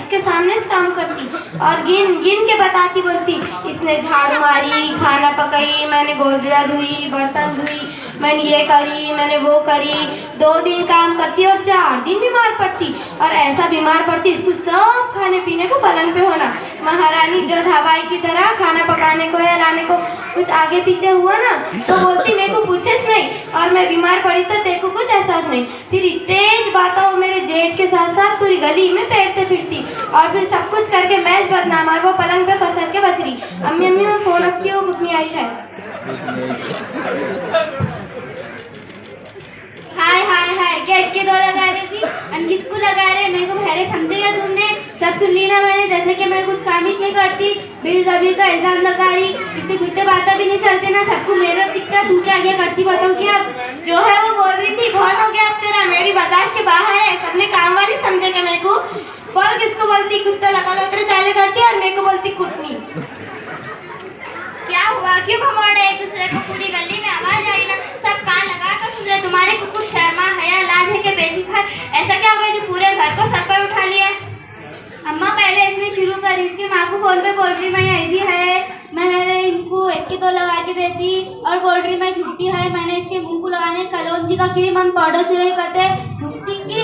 इसके सामने काम करती और गिन गिन के बताती, बोलती इसने झाड़ू मारी, खाना पकाई, मैंने गोदड़ा धुई, बर्तन धुई, मैंने ये करी, मैंने वो करी। 2 दिन काम करती और 4 दिन बीमार पड़ती, और ऐसा बीमार पड़ती इसको सब खाने पीने को पलंग पे होना। महारानी जो हवाई की तरह खाना पकाने को या लाने को कुछ आगे पीछे हुआ ना तो बोलती मेरे को पूछेस नहीं, और मैं बीमार पड़ी तो तेरे को कुछ एहसास नहीं। फिर तेज बातों मेरे जेठ के साथ साथ पूरी गली में पेटते फिरती, और फिर सब कुछ करके मैच बदनाम, और वो पलंग पे पसर के बस रही। अम्मी अम्मी मैं फोन रखती हूँ, कुछ नहीं आई शायद। हाय हाय हाय, क्या इक्के दो लगा रही थी, किसको लगा रहे, मेरे को बहरे समझेगा तुमने? सब सुन ली ना मैंने, जैसे कि मैं कुछ कामिश नहीं करती, बिर जबीर का इल्जाम लगा रही। इतने झूठे बातें भी नहीं चलते ना, सबको मेरा दिक्कत, तू क्या आगे करती बताओ। क्या अब जो है वो बोल रही थी, बहुत हो गया अब तेरा, मेरी बर्दाश्त के बाहर है। सबने काम वाली समझे क्या मेरे को? बोल किसको बोलती कुत्ता लगा लो तेरे चाले करती और मेरे को बोलती कुटनी। क्या हुआ, क्यों भमोड़े एक दूसरे को? पूरी गली में आवाज आई ना, सब कान लगा कर सुन रहे। तुम्हारे को कुछ शर्मा हया लाज है के बेची खार? ऐसा क्या हो गया जो पूरे घर को सर पर उठा लिया? अम्मा पहले इसने शुरू करी, इसकी माँ को फोन पे पोल्ट्री में आई दी है, मैंने इनको 1 के 2 लगा के दे दी, और पोल्ट्री में छुट्टी है, मैंने इसके मुंह को लगाने कलौंजी का क्रीम हम पाउडर चुराई करते भुगती की।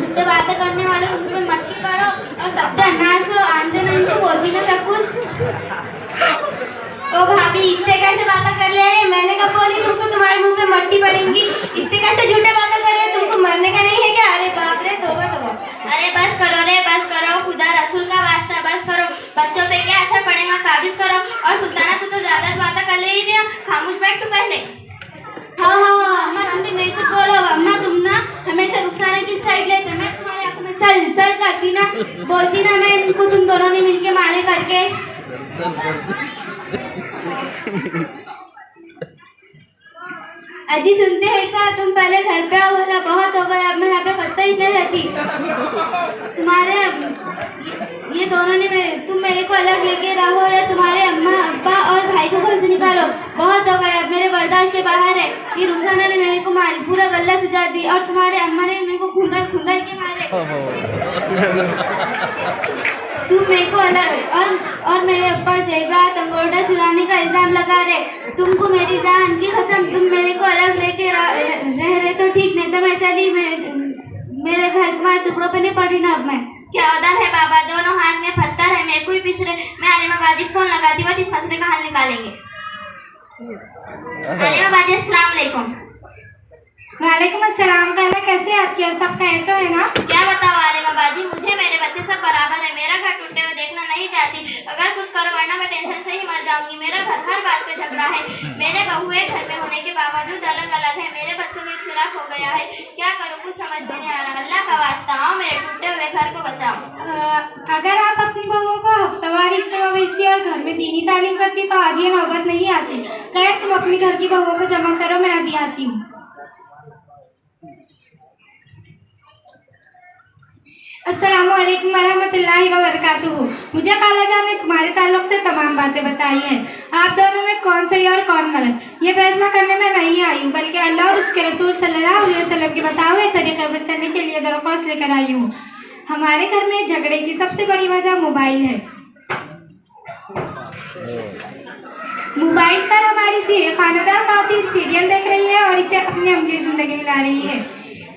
झूठे बातें करने वाले उनको मट्टी पड़ो और सब अनाज आंधे में इनको बोलती ना सब कुछ। ओ भाभी इतने कैसे बातें कर ले रहे? मैंने कब बोली तुमको तुम्हारे मुंह पे मट्टी पड़ेंगी? इतने कैसे झूठे बातें कर रहे? तुमको मरने का नहीं है क्या? अरे बाप रे, तौबा तौबा। अरे बस करो रे, बस करो, खुदा रसूल का वास्ता बस करो। बच्चों पे क्या असर पड़ेगा, काबिज करो। और सुल्ताना तू तो ज्यादा बातें कर ले ही नहीं, खामोश बैठ तू पहले। हाँ हाँ हाँ अम्मा, तुम भी मेरे को बोलो। अम्मा तुम ना हमेशा रुखसाना की साइड लेते, मैं तुम्हारी आंखों में सर सर करती ना, बोलती ना मैं इनको तुम दोनों ने मिलके मारे करके। अजी सुनते हैं क्या? तुम पहले घर पे आओ, बोला बहुत हो गया, अब मैं यहाँ पे कत्ता ही नहीं रहती। तुम्हारे ये दोनों ने तुम मेरे को अलग लेके रहो, या तुम्हारे अम्मा अब्बा और भाई को घर से निकालो। बहुत हो गया, अब मेरे बर्दाश्त के बाहर है। ये रुखसाना ने मेरे को मारी, पूरा गला सुझा दी, और तुम्हारे अम्मा ने मेरे को खुंदर खुंदर के मारे। तुम मेरे को अलग और मेरे ऊपर जेवरात अंगूठा चुराने का इल्जाम लगा रहे। तुमको मेरी जान की कसम, तुम मेरे को अलग लेके रह रहे तो ठीक, नहीं तो मैं चली, मेरे घर तुम्हारे टुकड़ों पे नहीं पड़ रही ना अब मैं। क्या उधर है बाबा, दोनों हाथ में पत्थर है, मेरे को ही पिस रहे। मैं आलिमा बाजी फोन लगाती हूँ, इस मसले का हल निकालेंगे। आलिमा बाजी अस्सलाम वालेकुम। वालेकुम अस्सलाम। कहना कैसे याद किया? सब खैर तो है ना? क्या बताओ आलिमा बाजी, मुझे मेरे बच्चे सब बराबर है, मेरा घर टूटे हुए देखना नहीं चाहती। अगर कुछ करो वरना मैं टेंशन से ही मर जाऊंगी। मेरा घर हर बात पे झगड़ा है, मेरे बहुए घर में होने के बावजूद अलग अलग है, मेरे बच्चों में इख्तिलाफ हो गया है। क्या करूँ कुछ समझ में नहीं आ रहा। अल्लाह का वास्ता आओ मेरे टूटे हुए घर को बचाओ। अगर आप अपनी बहुओं को हफ्तावार इज्तिमा भेजती और घर में दीनी तालीम करती तो आज ये नौबत नहीं आती। खैर तुम अपनी घर की बहुओं को जमा करो, मैं अभी आती हूँ। अस्सलामुअलैकुम वरहमतुल्लाहि वबरकातुहू। मुझे खालाजान ने तुम्हारे ताल्लुक़ से तमाम बातें बताई हैं। आप दोनों में कौन सही और कौन गलत ये फैसला करने में नहीं आई हूँ, बल्कि अल्लाह और उसके रसूल सल्लल्लाहु अलैहि वसल्लम के बताए हुए तरीक़े पर चलने के लिए दरख्वास्त लेकर आई हूँ। हमारे घर में झगड़े की सबसे बड़ी वजह मोबाइल है। मोबाइल पर हमारी खानदार खातिन सीरियल देख रही है और इसे अपनी अमली ज़िंदगी में ला रही है।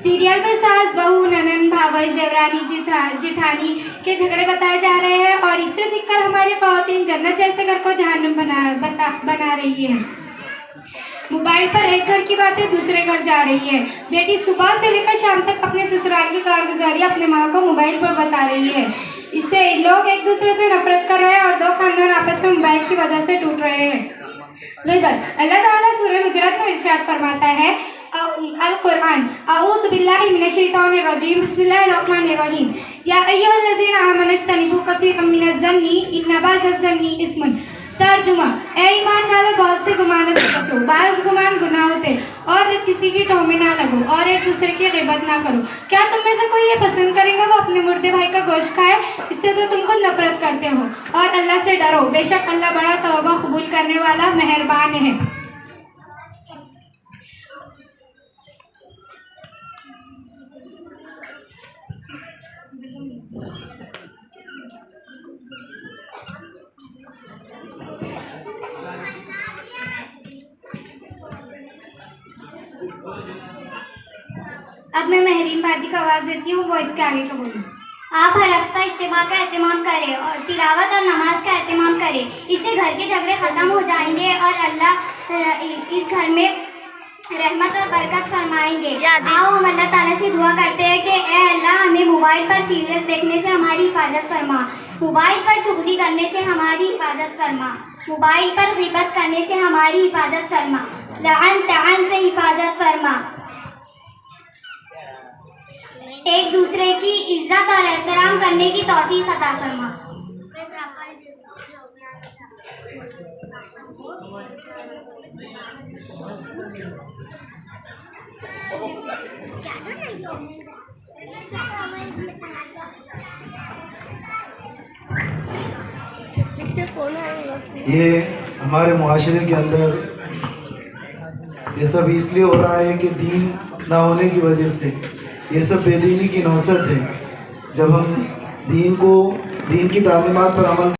सीरियल में सास बहू ननन भावई देवरानी जिठानी के झगड़े बताए जा रहे हैं, और इससे सीखकर हमारी ख़वातीन जन्नत जैसे घर को जहन्नम बना रही है। मोबाइल पर एक घर की बातें दूसरे घर जा रही है। बेटी सुबह से लेकर शाम तक अपने ससुराल की कारगुजारी अपने माँ को मोबाइल पर बता रही है। इससे लोग एक दूसरे से नफरत कर रहे हैं और 2 खानदान आपस में मोबाइल की वजह से टूट रहे हैं। गीबत। अल्लाह ताला सूरह हुजरात में इरशाद फरमाता है, अल कुरान अऊज़ु बिल्लाहि मिनश शैतानिर रजीम बिस्मिल्लाहिर्रहमानिर रहीम या अय्युहल्लज़ीना आमनु इज्तनिबू कसीरम मिनज़ ज़न्नी इन्न बअज़ ज़न्नी इस्मुन। तर्जुमा, ए ईमान वालों बहुत से गुमानों से बचो, बाज़ गुमान गुनाह होते, और किसी की टोह में ना लगो और एक दूसरे की ग़ीबत ना करो। क्या तुम में से कोई ये पसंद करेगा वो अपने मुर्दे भाई का गोश्त खाए? इससे तो तुमको नफरत करते हो। और अल्लाह से डरो, बेशक अल्लाह बड़ा तौबा कबूल करने वाला मेहरबान है। मैं महरीन बाजी को आवाज़ देती हूँ, वो इसके आगे का बोलूँ। आप हर हफ्ता इज्तिमा का एहतमाम करें और तिलावत और नमाज का एहतमाम करें। इससे घर के झगड़े ख़त्म हो जाएंगे और अल्लाह इस घर में रहमत और बरकत फरमाएंगे। आओ हम अल्लाह ताला से दुआ करते हैं कि ए अल्लाह हमें मोबाइल पर सीरियल देखने से हमारी हिफाजत फरमा, मोबाइल पर चुगली करने से हमारी हिफाजत फरमा, मोबाइल पर ग़ीबत करने से हमारी हिफाजत फरमा, लअन तअन से हिफाजत फरमा, एक दूसरे की इज्जत और एहतराम करने की तौफीक अता फरमा। ये हमारे मुआशरे के अंदर ये सब इसलिए हो रहा है कि दीन ना होने की वजह से, ये सब बेदीनी की नौसत है। जब हम दीन की तालीमात पर अमल